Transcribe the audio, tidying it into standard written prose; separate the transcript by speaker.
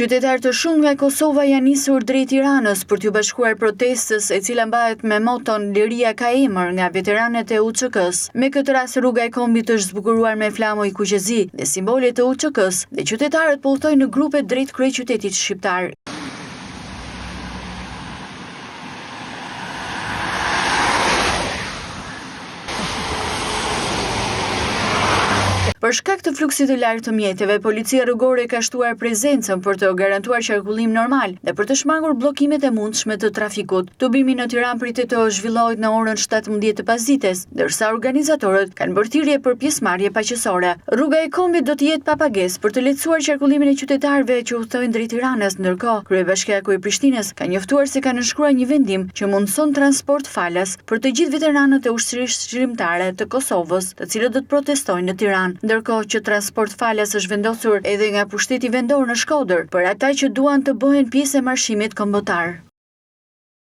Speaker 1: Qytetarë të shumë nga Kosova janë nisur drejt Tiranës për t'u bashkuar protestës e cila mbahet me moton "Liria ka emër" nga veteranët e UÇK-s. Me këtë rast rruga e Kombit është zbukuruar me flamoj kuqezi dhe simbole të UÇK-s dhe qytetarët po udhtojnë në grupe drejt kryeqytetit shqiptar. Për shkak të fluksit të lartë të mjeteve, policia rrugore ka shtuar prezencën për të garantuar qarkullim normal dhe për të shmangur bllokimet e mundshme të trafikut. Tubimi në Tiranë pritet të zhvillohet në orën 17 të pasdites, ndërsa organizatorët kanë bërë thirrje për pjesëmarrje paqësore. Rruga e Kombit do të jetë pa pagesë për të lehtësuar qarkullimin e qytetarëve që udhtojnë drejt Tiranës, ndërkohë Kryebashkiaku i Prishtinës ka njoftuar se ka nënshkruar një vendim që mundson transport falas për të gjithë veteranët e ushtrisë shërimtare të Kosovës, të cilët do të protestojnë në Tiranë. Ndërkohë që transport falas është vendosur edhe nga pushteti vendor në Shkodër për ata që duan të bëhen pjesë e marshimit kombëtar.